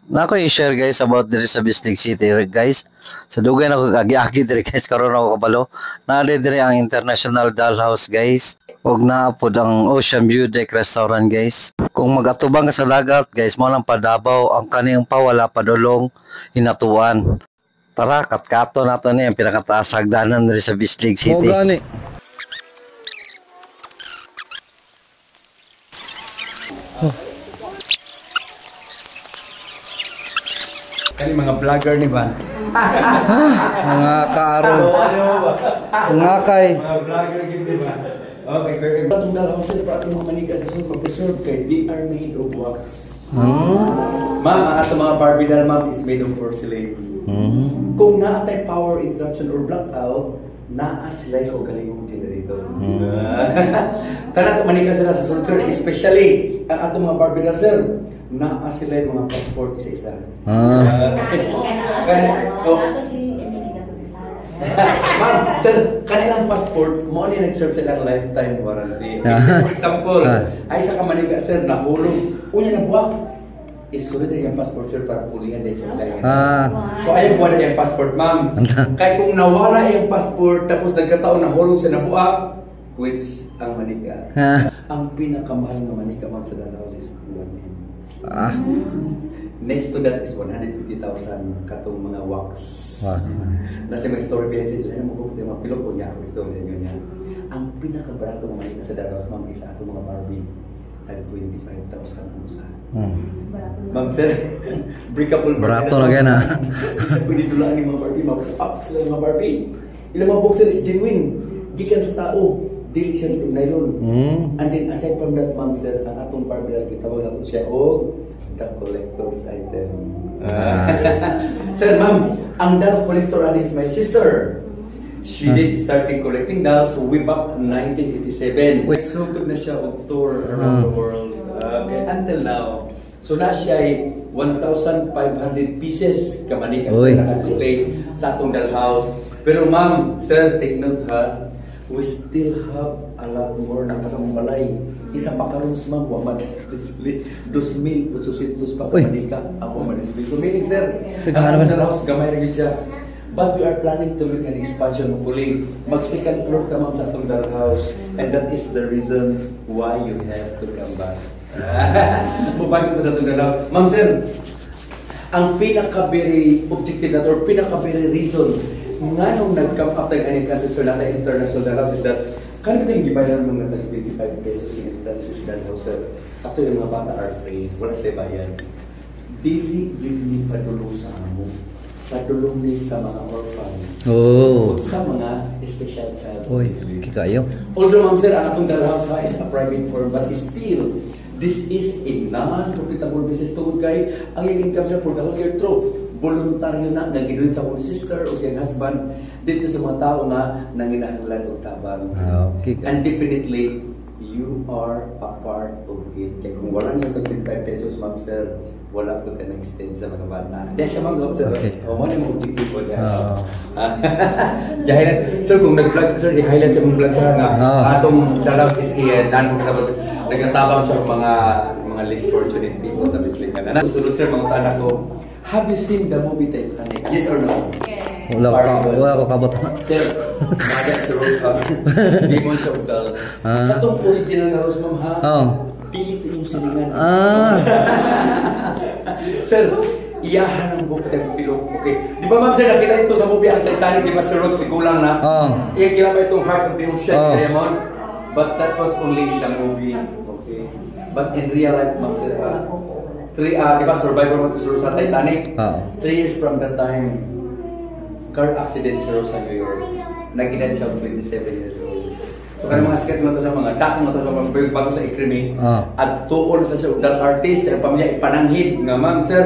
Nako i-share guys about diri sa Bislig City guys. Sa dugay na ko agi-agi diri guys karon ako kabalo. Naade diri ang International Dollhouse guys. Ug naapod ang Ocean View Deck Restaurant guys. Kung magatubang ka sa dagat guys, mo lang padabaw ang kaniyang pawala padulong hinatuan. Tara katkato nato ni ang pinakataas hagdanan diri sa Bislig City. O gani. Kani mga vlogger ni ba? Mga kaaro. Mga kay. Mga vlogger gid di ba? Okay, perfect. Patong dalaw sa para mga maniga sa sunod mag-preserve kay they are made of wax. Ma'am, ang ato mga Barbie doll ma'am is made of porcelain. Kung naatay power interruption or blackout, naa sila sa galingong generator. Tanang maniga sila sa sunod sir, especially ang ato mga Barbie doll sir. Naa sila yung mga passport isa-isa. Ma'am, sir, kanilang passport, mo ni nag-serve silang lifetime warranty. For example, ay sa kamaniga, sir, nahulog. Unya na buwak. Isulod na yung passport, sir, para pulihan din siya. So, ayaw buwan na yung passport, ma'am. Kaya kung nawala yung passport, tapos nagkataon nahulog sa nabuwak, which ang maniga. Ang pinakamahal na maniga, ma'am, sa Dollhouse is 1 M. Next to that is 150,000 katong mga wax. Nasa mga story behind sila na mo mga pilok ko niya ako story sa inyo niya. Ang pinakabarato mga maniga sa Dollhouse, ma'am, is ato mga Barbie at 25,000 ang usa. Ma'am sir, breakable barato na gana. Isa pwede dulaan ni mga Barbie, mapag sila mga Barbie. Ilang mga boxer is genuine, gikan sa tao. Dili siya ng nylon. And then aside from that, ma'am sir, ang atong Barbie na kitawag na po siya o the collector's item. Sir, ma'am, ang doll collector is my sister. She did starting collecting dolls way back 1987. So good na siya og tour around the world. Okay, until now. So na siya ay 1,500 pieces kamanik ang naka-display sa atong Dollhouse. Pero ma'am, sir, take note ha, we still have a lot more na kasamang balay. Isa pa karon ma'am, wa ma-display 2,800 pa kamanika ako ma-display. So meaning sir, ang Dollhouse gamay na gid siya. But we are planning to make an expansion of puli. Mag-second floor ka ma'am sa atong Dollhouse. And that is the reason why you have to come back. Mubalik ko sa itong Dollhouse. Ma'am sir, ang pinaka-very objective natin or pinaka-very reason nga nung nag-come up tayo ang conception natin International Dollhouse is that kanina tayong gibayaran mong natin 25 pesos in International Dollhouse sir. Ato yung mga bata are free. Wala sila bayan. Dili yun padulo sa amo. Padulong ni sa mga orphans. Sa mga special child. Kikayo. Although ma'am sir, ang atong Dollhouse is a private firm but still this is a non-profitable business tungkol kay ang yung income sir for the whole year through. Voluntaryo na naginulit sa akong sister o siyang husband dito sa mga tao nga nanginahanglan o tabang. And definitely, you are a part of it. Kaya kung wala niyo 25 pesos, ma'am sir, wala po ka na-extend sa mga bata. Kaya siya ma'am sir, o mo na yung objective po niya. So kung nag-vlog, sir, i-highlight sa mong vlog siya nga atong Dollhouse is nagkatabang sa mga less fortunate people sa Bislig. Susunod sir, mga tanak ko, have you seen the movie Titanic? Yes or no? Yes. Wala ko kabot. Sir, maga si Rose ha. Hindi mo siya ugal. Katong original na Rose ma'am ha. Dito yung silingan. Sir, iyahan ang buko ng pilok. Okay. Di ba ma'am sir, nakita ito sa movie ang Titanic, di ba si Rose tikulang na? Iya kila ba itong Heart of the Ocean, Diamond? But that was only in the movie. Okay. But in real life, ma'am sir, di ba survivor mo to si Rose sa Titanic? 3 years from that time, car accident si Rose sa New York. Nag-edad siya 27 years old. So kaya mga sikat mo to sa mga dak mo to sa mga bago sa ikrimi. At tuon sa dal artist sa pamilya ipananghid nga ma'am sir,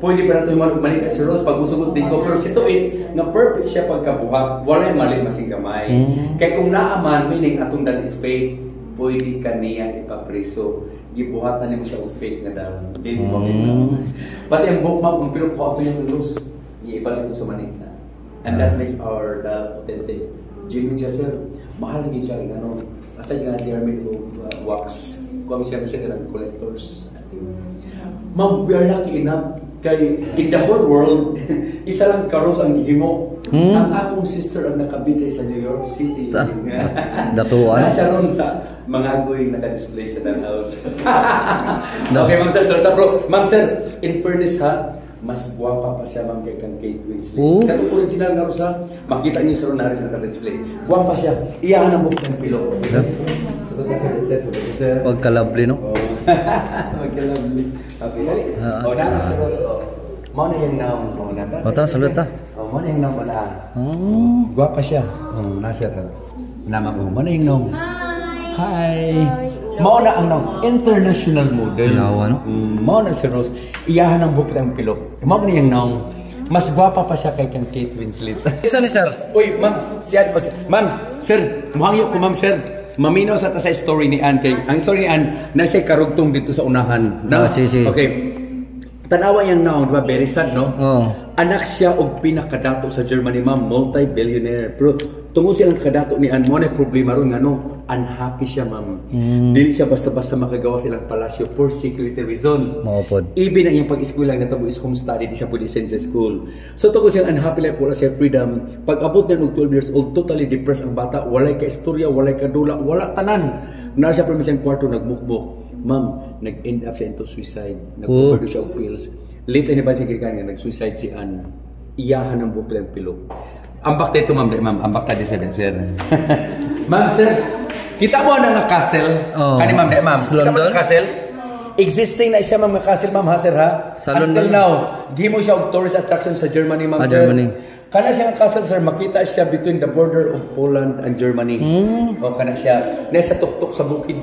pwede ba nato manik si Rose pag usugot din ko pero si Tuit nga perfect siya pagkabuhat. Wala mali masing gamay. Kaya kung naaman meaning atong dal is fake, pwede ka niya ipapriso. Gibuhatan niya mo siya fake nga dal. Hindi mo pati ang book ma'am kung pilok ko ato yung Rose, iibalik ito sa manika. And that makes our dal authentic. Genuine siya sir. Mahal lagi siya rin ano. Aside nga they are made of wax. Kung siya ng collectors. Ma'am, we are lucky enough Kay in the whole world, isa lang karos ang gihimo. Ang akong sister ang nakabitay sa New York City. Datuan. Nasa ron sa mga agoy naka-display sa house. Okay, ma'am sir, bro. Ma'am sir, in fairness ha, mas guwapa pa siya ma'am kay kang Kate Winslet. Katong original nga ron sa, makita niyo sa ron na rin sa naka-display. Guwapa siya. Iyahan ang book ng pilok. Huwag kalabli, no? Magkalabli. Okay, dali. O, nana si Rose. Mo na yung naong. O, nata. O, tara, salut ta. O, mo na yung naong wala. Guwapa siya. O, nasa ka. Nama ko. Mo na yung naong. Hi. Mo na ang naong. International model. Yawa, no? Mo na si Rose. Iyahan ang bukit ng pilok. Mo na yung naong. Mas guwapa pa siya kay kang Kate Winslet. Isa ni sir. Uy, ma'am. Ma'am, sir. Muhangyo ko, ma'am, sir. Maminaw sa story ni Ann kay ang story ni Ann nasa karugtong dito sa unahan. No? Si. Okay. Tanawa yang naon, diba? Very sad, no? Oh. Anak siya og pinakadato sa Germany, ma'am, multi-billionaire. Pero tungod silang kadato ni Ann, mo na problema ron nga no, unhappy siya, ma'am. Dili siya basta-basta makagawa silang palasyo for security reason. Maupod. Even ang iyang pag-eskwela nga tabo is home study, di siya pwede send sa school. So tungod silang unhappy life, wala siya freedom. Pag abot na ng 12 years old, totally depressed ang bata. Walay ka istorya, walay ka dula, wala tanan. Na siya pa siyang kwarto nagmukbok. Ma'am, nag-end up siya into suicide. Nag-overdose siya og pills. Later ni ba siya kaya nag-suicide si Ann. Iyahan ang bukla ng pilok. Ambak tayo ito, ma'am. Ambak tayo sa sir. Ma'am, sir. Kita mo na nga castle. Oh. Kani ma'am, ma'am. Sa Kita mo London? na castle? Existing na siya mga castle, ma'am, ha, sir, ha? Sa Until London? now, gimo siya og tourist attraction sa Germany, ma'am, sir. Germany. Kana siya ang castle, sir, makita siya between the border of Poland and Germany. O kana siya, nasa tuktok sa bukid.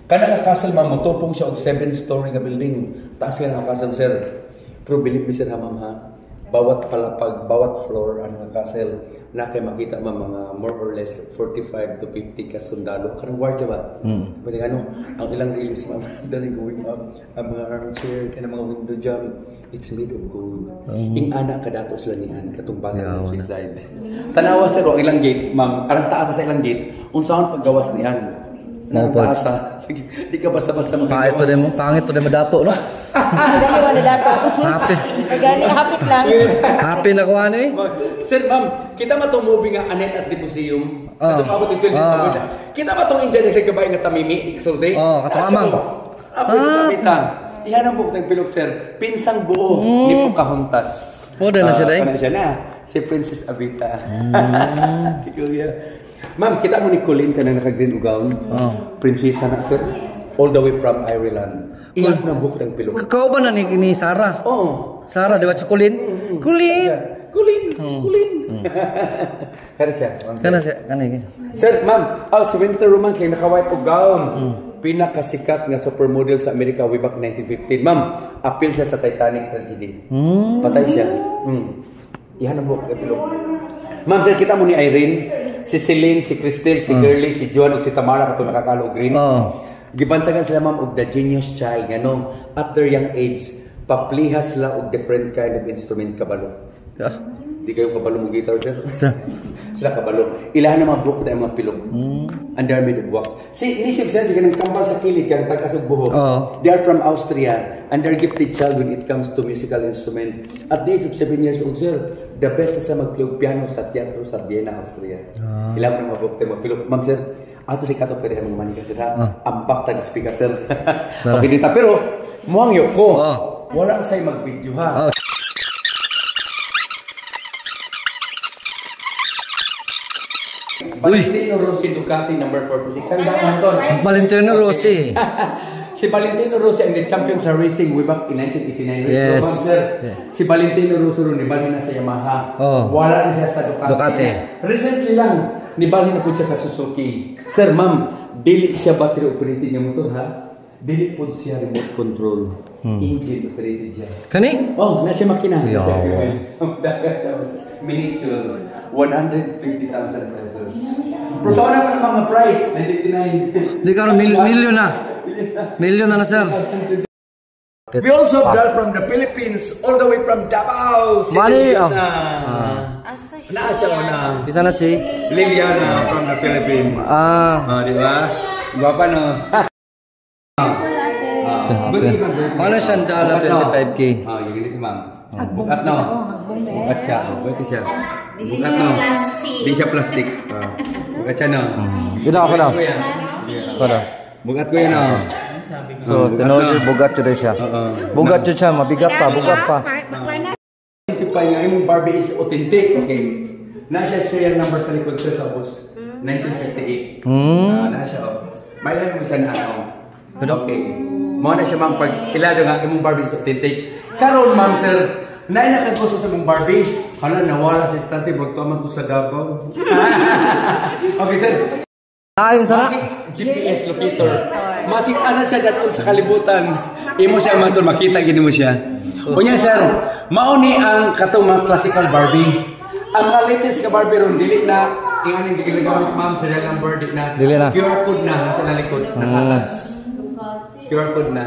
Kana nga castle, ma'am, mutupong siya og 7-story nga building. Taas nga nga castle, sir. Pero believe me, sir, ha, ma'am, ha? Bawat palapag, bawat floor, ang castle, na kayo makita, ma'am, mga more or less 45 to 50 ka sundalo. Karang wardya ba? Pwede ano, ang ilang release, ma'am, dali going up, ang mga armchair, kaya mga window jam, it's made of gold. Ing anak kadato sila niyan, katong bata ng suicide. Tanawa, sir, ang ilang gate, ma'am, arang taas sa ilang gate, unsahon paggawas niyan. Nagtaasa. Sige, di ka basta-basta Pangit pa din mo dato, no? Gani wala dato. Happy. Gani hapit lang. Happy na ko ano eh. Sir, ma'am, kita ba itong movie nga Annette at the Museum? Ah. Kita ba itong Indian na kabay nga tamimi? Di kasulti? Katuamang. Apoy sa kapita. Iyan ang bukod ng pilok, sir. Pinsang buo ni Pocahontas. Pwede na siya dahil? Siya na. Si Princess Avita. Si Kuya. Ma'am, kita mo ni Colleen ka na naka-green gown? Prinsesa na, sir. All the way from Ireland. Iyan ang bukod ng pilok. Kakao ba na ni Sarah? Oo. Sarah, di ba siya Kulin? Kulin! Kulin. Kaya siya. Kana siya, Sir, ma'am, si Winter Romance kay naka-white og gown. Pinakasikat nga supermodel sa Amerika way back 1915. Ma'am, appeal siya sa Titanic tragedy. Patay siya. Iyan ang bukod ng pilok. Ma'am, sir, kita mo ni Irene, si Celine, si Cristel, si Girlie, si Joan, ug si Tamara kato nakakalo green. Gibansagan sila, ma'am, og the genius child ngano at their young age paplihas sila og different kind of instrument kabalo. Di kayo kabalo mo guitar, sir? Sila kabalo. Ilahan na mga book na mga pilok. And they are made of wax. Nisig sila, sige nang kambal sa kilid, kaya tagas og buhok. They are from Austria and they're gifted child when it comes to musical instrument. At the age of 7 years old, sir, the best na sila mag-play piano sa teatro sa Vienna, Austria. Ilahan na mga book na mga pilok. Ma'am, sir, ato si Kato pwede ang manika, sir, ha? Ambak tag speaker, sir. Okay, dito. Pero, muhangyo ko. Wala sa'yo mag-video, ha? Valentino Rossi Ducati number 46. Ang dami mo doon. Valentino Rossi. Si Valentino Rossi ang champion sa racing way back in 1989. Yes. Si Valentino Rossi rin nibali na sa Yamaha. Wala na siya sa Ducati. Recently lang, nibali na po siya sa Suzuki. Sir, ma'am, dili siya battery operated niya motor, ha? Dili po siya remote control. Engine operated siya. Kani? Nasa makina. Yawa. Miniature. 150,000 pesos. Pero sa una naman mga price, 99. Di ka milyon na. Milyon na sir. We also have from the Philippines, all the way from Davao. Mali. Naasya mo na. Isa na si Liliana from the Philippines. Di ba? Gwapa no? Ano siyang dala 25K? Ah, yung ganito ma'am. Bukat no. Bukat siya. Bukat siya. Bukat no. Di siya plastic. Bukat siya no. Ito ako na. Ako na. Bukat ko yan no. So, tinawag yung bugat yun siya. Bugat yun siya, mabigat pa, bugat pa. Identify nga yung Barbie is authentic. Okay. Nasa serial number sa likod sir sa bus. 1958. Nasa oh. May lang mo siya na ano. Okay. Mo na siya mang pag ilado nga imong Barbie is authentic. Karon ma'am sir, nainakad ko sa mong Barbie. Hala nawala sa istante pag tuman to sa Davao. Okay sir. Ayun sana. Masig GPS locator. Masig asa siya daton sa kalibutan. Imo siya man tol makita gini mo siya. Unya sir, mao ni ang katong mga classical Barbie. Ang mga latest ka Barbie ron dili na ingon yung ginagamit ma'am sa number di na. Dili na. QR code na nasa likod, naka-ads. QR code na.